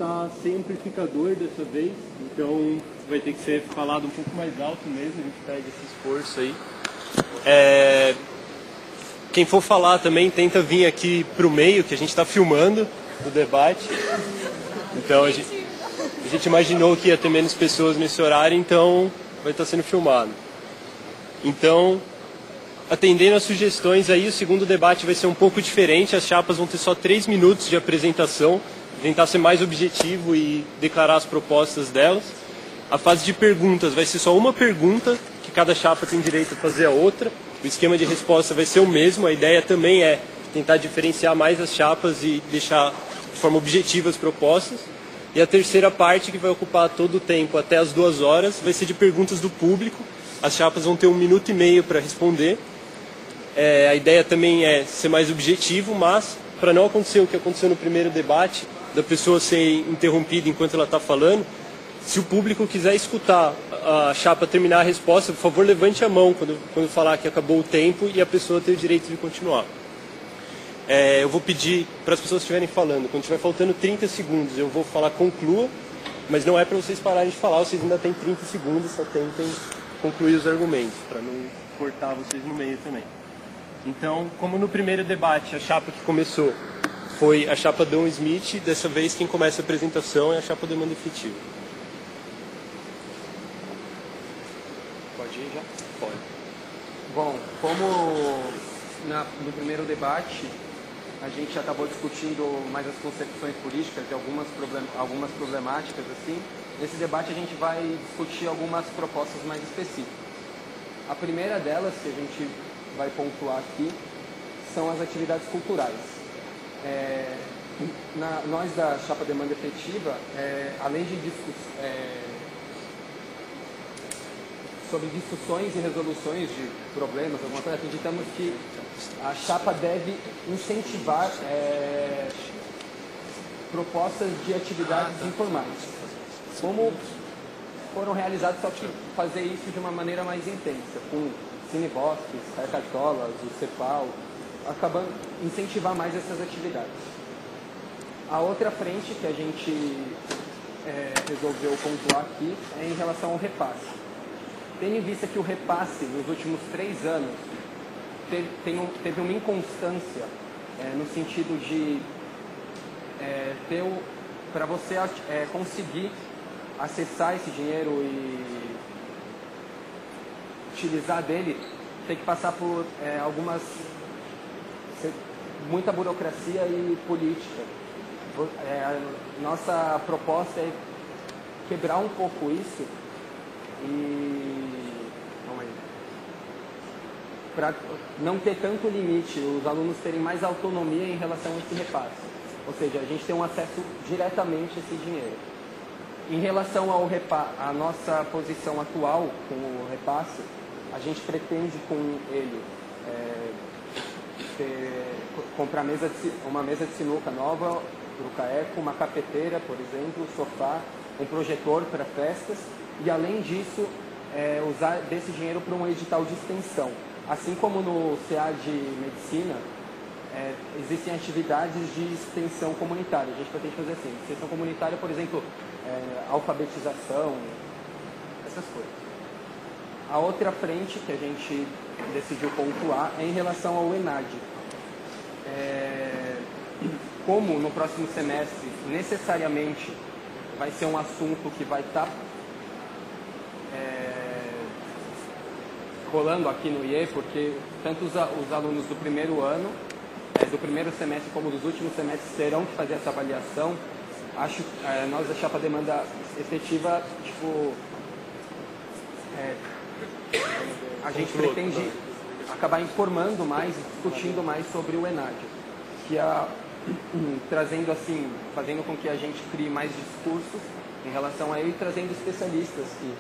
tá sem amplificador dessa vez, então vai ter que ser falado um pouco mais alto mesmo, a gente pede esse esforço aí. Quem for falar também tenta vir aqui pro meio, que a gente está filmando o debate. Então a gente imaginou que ia ter menos pessoas nesse horário, então vai estar sendo filmado. Então, atendendo às sugestões aí, o segundo debate vai ser um pouco diferente, as chapas vão ter só 3 minutos de apresentação, tentar ser mais objetivo e declarar as propostas delas. A fase de perguntas vai ser só uma pergunta, que cada chapa tem direito a fazer a outra. O esquema de resposta vai ser o mesmo, a ideia também é tentar diferenciar mais as chapas e deixar de forma objetiva as propostas. E a terceira parte, que vai ocupar todo o tempo até as 2 horas, vai ser de perguntas do público. As chapas vão ter 1 minuto e meio para responder. A ideia também é ser mais objetivo, mas para não acontecer o que aconteceu no primeiro debate, da pessoa ser interrompida enquanto ela está falando, se o público quiser escutar a chapa terminar a resposta, por favor, levante a mão quando falar que acabou o tempo e a pessoa tem o direito de continuar. Eu vou pedir para as pessoas que estiverem falando, quando estiver faltando 30 segundos, eu vou falar conclua, mas não é para vocês pararem de falar, vocês ainda têm 30 segundos, só tentem concluir os argumentos, para não cortar vocês no meio também. Então, como no primeiro debate, a chapa que começou foi a chapa Dom Smith, dessa vez quem começa a apresentação é a chapa Demanda Efetiva. Pode ir já? Pode. Bom, como no primeiro debate a gente acabou discutindo mais as concepções políticas e algumas problemáticas assim, nesse debate a gente vai discutir algumas propostas mais específicas. A primeira delas que a gente vai pontuar aqui são as atividades culturais. Nós da Chapa Demanda Efetiva, além de sobre discussões e resoluções de problemas, alguma coisa, acreditamos que a chapa deve incentivar propostas de atividades informais. Como foram realizadas, só que fazer isso de uma maneira mais intensa, com cinebosques, cartolas, o CEPAL, acabando incentivar mais essas atividades. A outra frente que a gente resolveu pontuar aqui é em relação ao repasse. Tendo em vista que o repasse, nos últimos 3 anos, teve uma inconstância no sentido de para você conseguir acessar esse dinheiro e utilizar dele, tem que passar por muita burocracia e política. Nossa proposta é quebrar um pouco isso para não ter tanto limite, os alunos terem mais autonomia em relação a esse repasse. Ou seja, a gente tem um acesso diretamente a esse dinheiro. Em relação ao a nossa posição atual com o repasse, a gente pretende com ele comprar uma mesa de sinuca nova para o CAECO, uma cafeteira, por exemplo, sofá, um projetor para festas e, além disso, usar desse dinheiro para um edital de extensão. Assim como no CA de Medicina, existem atividades de extensão comunitária. A gente pretende fazer assim, extensão comunitária, por exemplo, alfabetização, essas coisas. A outra frente que a gente decidiu pontuar é em relação ao ENAD. Como no próximo semestre, necessariamente, vai ser um assunto que vai estar rolando aqui no IE, porque tanto os alunos do primeiro ano, do primeiro semestre, como dos últimos semestres terão que fazer essa avaliação. Acho que nós da Chapa Demanda Efetiva, a gente pretende acabar informando mais, discutindo mais sobre o ENAD, que trazendo assim, fazendo com que a gente crie mais discursos em relação a ele e trazendo especialistas que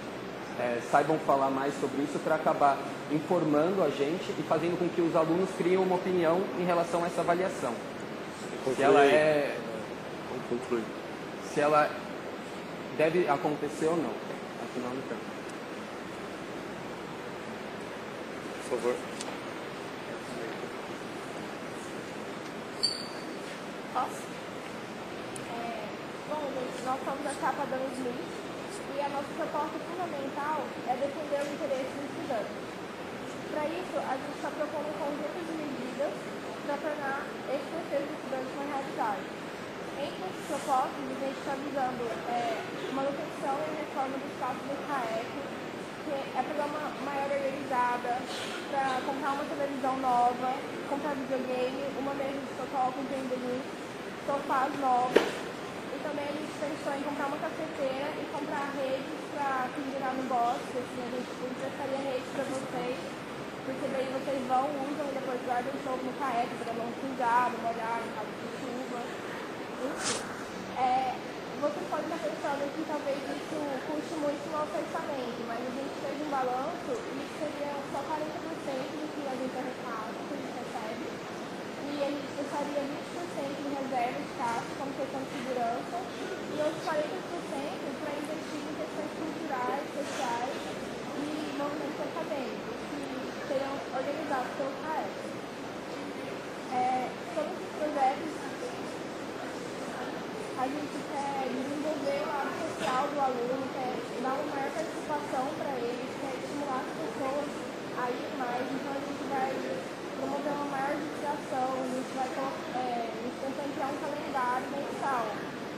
saibam falar mais sobre isso para acabar informando a gente e fazendo com que os alunos criem uma opinião em relação a essa avaliação. Se ela deve acontecer ou não. Afinal, não tem. Por favor. Posso? Bom, nós somos a chapa Adam Smith e a nossa proposta fundamental é defender o interesse dos estudantes. Para isso, a gente está propondo um conjunto de medidas para tornar esse desejo dos estudantes uma realidade. Entre as propostas, a gente está visando manutenção e reforma do espaço do CAEC, que é para dar uma maior organizada, para comprar uma televisão nova, comprar videogame, uma mesa de sofá com pendurins, sofás novos. E também a gente pensou em comprar uma cafeteira e comprar redes para pendurar no bosque, assim, a gente emprestaria redes para vocês, porque daí vocês vão, usam e depois guardam o show no CAEC para não sujar, não molhar, em caso de chuva. Enfim, você pode estar pensando que talvez isso custe muito no nosso orçamento, mas a gente fez um balanço e seria só 40% do que a gente arrecada, que a gente recebe, e a gente deixaria 20% em reserva de caixa, como questão de segurança, e outros 40% para investir em questões culturais, sociais e movimentos acadêmicos, que serão organizados pelo CAEC. Todos esses projetos a gente quer desenvolver o lado social do aluno, quer dar uma maior participação para eles, quer estimular as pessoas a ir mais. Então a gente vai promover uma maior divulgação, a gente vai tentar criar um calendário mensal.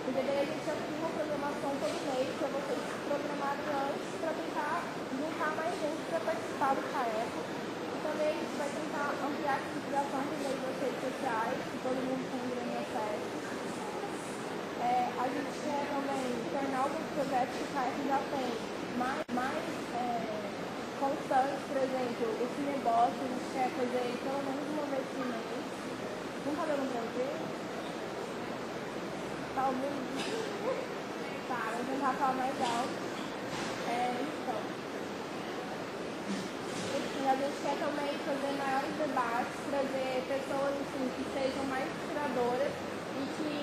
Porque daí a gente já tem uma programação todo mês para vocês se programarem antes para tentar juntar mais gente para participar do CAEC. E também a gente vai tentar ampliar a divulgação por meio das redes sociais, que todo mundo tem grande acesso. A gente quer também tornar alguns projetos que o CAEC já tem mais constantes, por exemplo, o Cineboss, a gente quer fazer pelo menos uma vez por mês. Não está dando para ver? Talvez. Tá, vamos tentar falar mais alto. Então. Enfim, a gente quer também fazer maiores debates, trazer pessoas assim, que sejam mais inspiradoras e que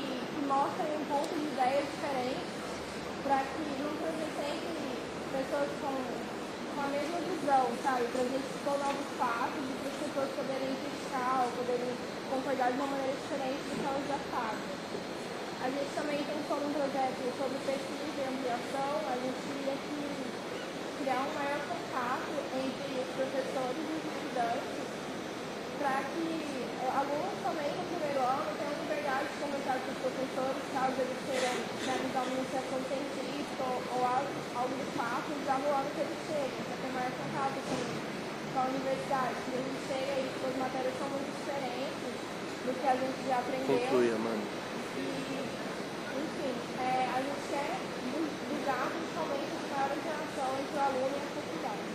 mostrem um ponto de ideia diferente, para que não trazer sempre pessoas com a mesma visão, sabe? Para a gente expor novos fatos e para as pessoas poderem criticar ou poderem concordar de uma maneira diferente do que elas já sabem. A gente também pensou num projeto sobre pesquisa e ampliação, a gente queria criar um maior contato entre os professores e os estudantes, para que alunos também no primeiro ano tenham liberdade de conversar com os professores, caso eles queiram realizar uma iniciação científica ou algo do fato, já no ano que eles chegam, para ter maior contato com a universidade. Porque a gente chega e as matérias são muito diferentes do que a gente já aprendeu. Conclui, Amanda. E, enfim, a gente quer visar principalmente a maior interação entre o aluno e a faculdade.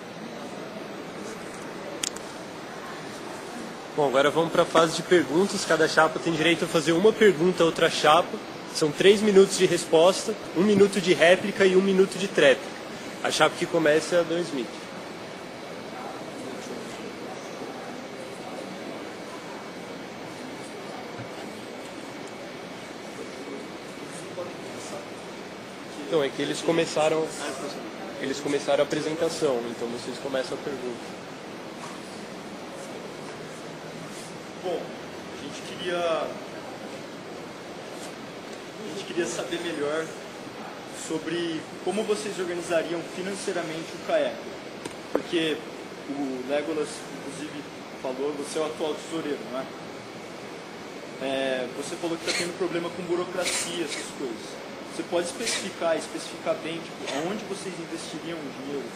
Bom, agora vamos para a fase de perguntas. Cada chapa tem direito a fazer uma pergunta a outra chapa. São 3 minutos de resposta, 1 minuto de réplica e 1 minuto de tréplica. A chapa que começa é a Dan Smith. Então, é que eles começaram a apresentação, então vocês começam a pergunta. Bom, a gente queria saber melhor sobre como vocês organizariam financeiramente o CAEC. Porque o Legolas, inclusive, falou, você é o atual tesoureiro, não é? Você falou que está tendo problema com burocracia, essas coisas. Você pode especificar bem, tipo, aonde vocês investiriam o dinheiro?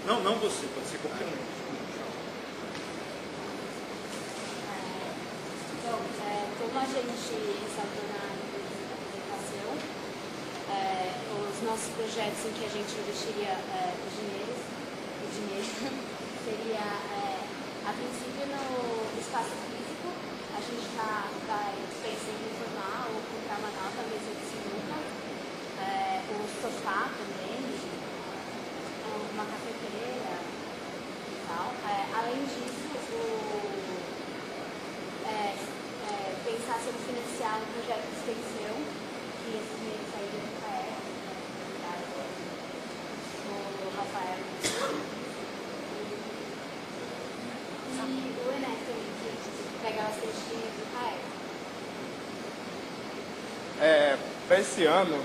Não você, pode ser qualquer um. Como a gente ressaltou na apresentação, os nossos projetos em que a gente investiria o dinheiro seria, a princípio, no espaço físico. A gente vai pensando em formar ou comprar uma nova mesa de sinuca, o sofá também, uma cafeteira e tal. Além disso, pensar sobre financiar um projeto de extensão, que esse dinheiro sairia do CAEC, o Rafael e o Enes também, que pegar as trechinhas do CAEC. Para esse ano,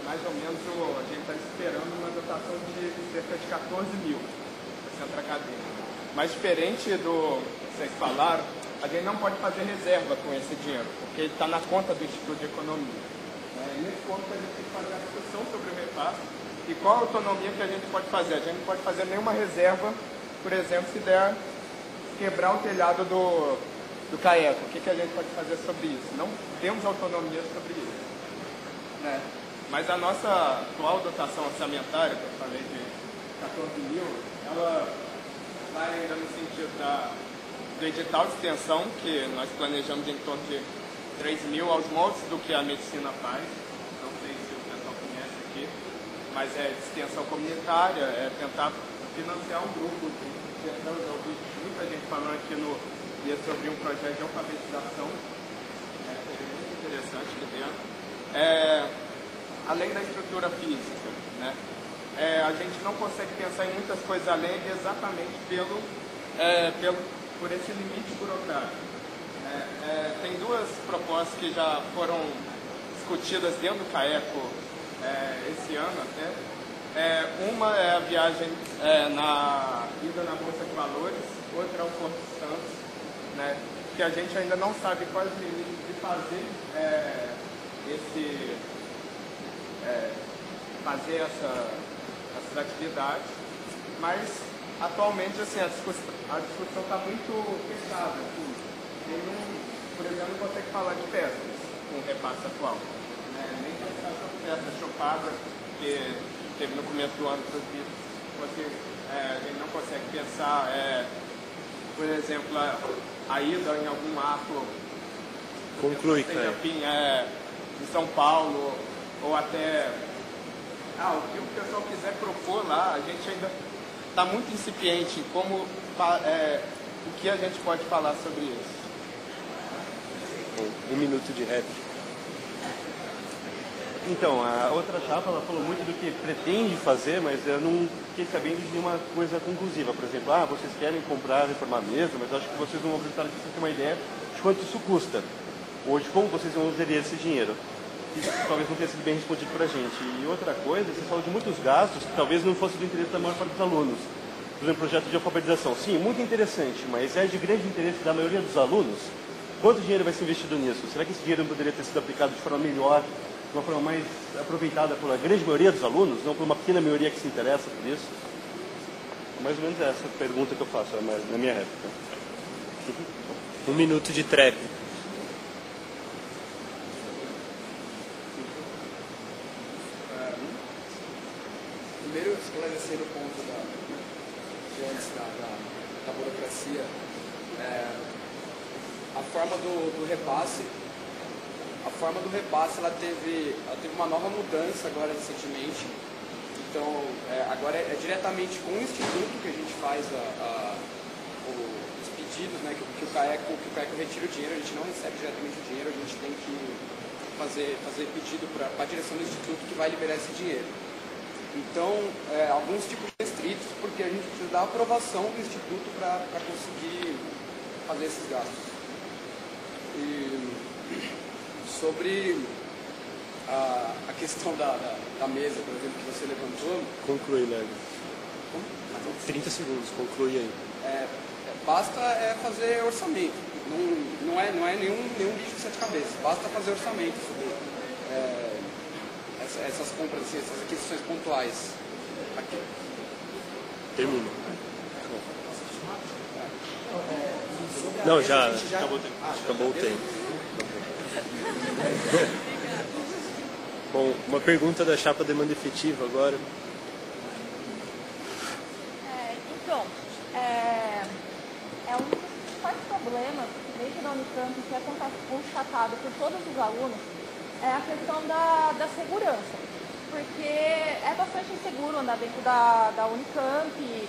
mais ou menos a gente está esperando uma dotação de cerca de 14 mil para o centro acadêmico. Mas diferente do que vocês falaram, a gente não pode fazer reserva com esse dinheiro, porque ele está na conta do Instituto de Economia. Nesse ponto que a gente tem que fazer a discussão sobre o repasse e qual a autonomia que a gente pode fazer. A gente não pode fazer nenhuma reserva, por exemplo, se der quebrar o telhado do CAECO. O que a gente pode fazer sobre isso? Não temos autonomia sobre isso. Né? Mas a nossa atual dotação orçamentária, que eu falei de 14 mil, ela vai ainda no sentido do edital de extensão, que nós planejamos em torno de 3 mil aos moldes do que a medicina faz. Não sei se o pessoal conhece aqui, mas é de extensão comunitária, é tentar financiar um grupo de extensão. Eu ouvi muita gente falando aqui sobre um projeto de alfabetização, seria muito interessante aqui dentro. Além da estrutura física, né? A gente não consegue pensar em muitas coisas além de exatamente por esse limite burocrático. Tem duas propostas que já foram discutidas dentro do CAECO esse ano até. Uma é a viagem na ida na Bolsa de Valores, outra é o Porto Santos, né? Que a gente ainda não sabe quais os limites de fazer essas atividades, mas atualmente assim, a discussão está muito fechada. Assim. Por exemplo, não consegue falar de festas com o repasse atual. Nem pensar sobre festas chopadas que teve no começo do ano, a gente não consegue pensar, por exemplo, a ida em algum ato. Conclui, seja, enfim, em São Paulo, ou até o que o pessoal quiser propor lá, a gente ainda está muito incipiente em o que a gente pode falar sobre isso. Um minuto de réplica. Então, a outra chapa ela falou muito do que pretende fazer, mas eu não fiquei sabendo de nenhuma coisa conclusiva. Por exemplo, vocês querem comprar, reformar a mesa, mas acho que vocês não vão apresentar aqui uma ideia de quanto isso custa, ou de como vocês vão usar esse dinheiro. Isso talvez não tenha sido bem respondido para a gente. E outra coisa, você falou de muitos gastos que talvez não fosse do interesse da maior parte dos alunos. Por exemplo, projeto de alfabetização. Sim, muito interessante, mas é de grande interesse da maioria dos alunos. Quanto dinheiro vai ser investido nisso? Será que esse dinheiro não poderia ter sido aplicado de forma melhor, de uma forma mais aproveitada pela grande maioria dos alunos, não por uma pequena maioria que se interessa por isso? Mais ou menos essa pergunta que eu faço na minha réplica. Um minuto de trap. Primeiro, esclarecer o ponto da burocracia. A forma do repasse, ela teve uma nova mudança agora recentemente. Então, agora é diretamente com o Instituto que a gente faz os pedidos, né, que o CAECO retira o dinheiro. A gente não recebe diretamente o dinheiro, a gente tem que fazer pedido para a direção do Instituto que vai liberar esse dinheiro. Então, alguns tipos restritos, porque a gente precisa da aprovação do Instituto para conseguir fazer esses gastos. E sobre a questão da mesa, por exemplo, que você levantou... Conclui, Lego. 30 segundos, conclui aí. Basta fazer orçamento. Não é nenhum bicho de sete cabeças. Basta fazer orçamento sobre essas compras, assim, essas aquisições pontuais. Aqui. Termina. Não, já acabou o tempo. Bom, uma pergunta da chapa demanda efetiva agora. Um dos principais problemas dentro da Unicamp que é constatado por todos os alunos é a questão da segurança. Porque é bastante inseguro andar dentro da Unicamp,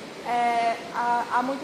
há muito